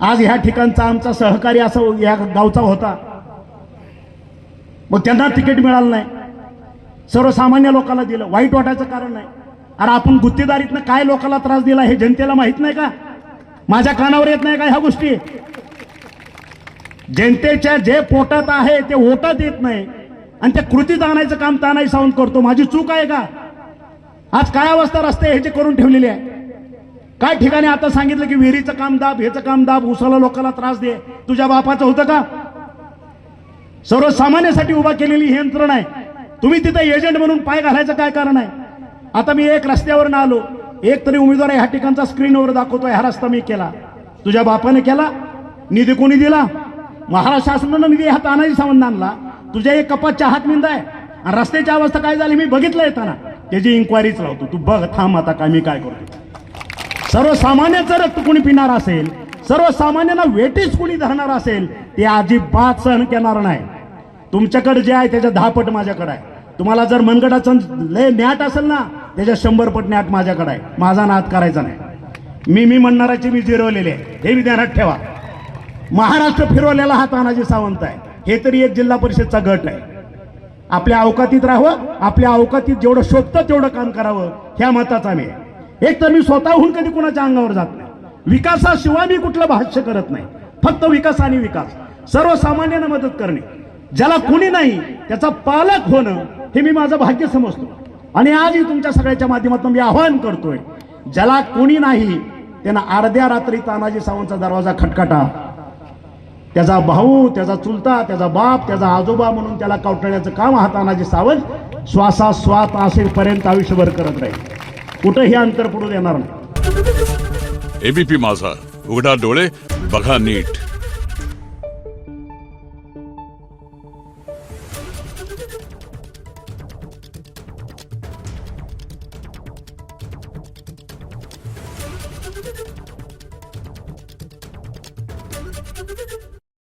आज ह्या ठिकाणचा आमचा सहकारी असं या गावचा होता, मग त्यांना तिकीट मिळालं नाही, सर्वसामान्य लोकांना दिलं, वाईट वाटायचं कारण नाही. अरे आपण गुत्तेदारीतनं काय लोकांना त्रास दिला हे जनतेला माहित नाही का? माझ्या कानावर येत नाही का ह्या गोष्टी? जनतेच्या जे पोटात आहे ते ओटात येत नाही आणि त्या कृतीत आणायचं काम तानाजी सावंत करतो. माझी चूक आहे का? आज काय अवस्था रस्ते ह्याची करून ठेवलेली आहे. काय ठिकाणी आता सांगितलं की विहिरीचं काम दाब, ह्याचं काम दाब, उसाला लोकांना त्रास दे. तुझ्या बापाचं होतं का? सर्वसामान्यासाठी उभा केलेली ही यंत्रणा आहे. तुम्ही तिथे एजंट म्हणून पाय घालायचं काय कारण आहे? आता मी एक रस्त्यावर आलो, एक तरी उमेदवार ह्या ठिकाणचा स्क्रीनवर दाखवतोय, हा रस्ता मी केला. तुझ्या बापाने केला? निधी कोणी दिला? महाराष्ट्र शासनानं निधी हा तानाजी सावंत आणला. तुझ्या एक कपातच्या हात मिंद आहे आणि रस्त्याची अवस्था काय झाली मी बघितलं येताना. त्याची इन्क्वायरीच लावतो. तू बघ, थांब आता काय मी काय करतो. सर्वसामान्याचं रक्त कोणी पिणार असेल, सर्वसामान्यांना वेटीस कोणी धरणार असेल, ते अजिबात सहन करणार नाही. तुमच्याकडे जे आहे त्याच्या 10 पट माझ्याकडे आहे. तुम्हाला जर मनगटाचं लय न्याट असेल ना, त्याच्या 100 पट न्याट माझ्याकडे आहे. माझा नाद करायचा नाही. मी म्हणणाराची मी जिरवलेले आहे, हे विचारात ठेवा. महाराष्ट्र फिरवलेला हा तानाजी सावंत आहे. हे तरी एक जिल्हा परिषदचा गट आहे. आपल्या अवकातीत राहावं, आपल्या अवकातीत जेवढं शोधतं तेवढं काम करावं, ह्या मताचा मी आहे. एक तर मी स्वतःहून कधी कुणाच्या अंगावर जात नाही. विकासाशिवाय मी कुठलं भाष्य करत नाही. फक्त विकास आणि विकास, सर्वसामान्यांना मदत करणे, ज्याला कोणी नाही त्याचा पालक होणं, हे मी माझं भाग्य समजतो. आणि आजही तुमच्या सगळ्याच्या माध्यमातून मी आवाहन करतोय, ज्याला कोणी नाही त्यांना अर्ध्या रात्री तानाजी सावंतचा दरवाजा खटखटा. त्याचा भाऊ, त्याचा चुलता, त्याचा बाप, त्याचा आजोबा म्हणून त्याला कवटाळण्याचं काम हा तानाजी सावंत श्वासाश्वास असेपर्यंत आयुष्यभर करत राहील. कुठंही अंतर पडू देणार नाही. एबीपी माझा, उघडा डोळे बघा नीट.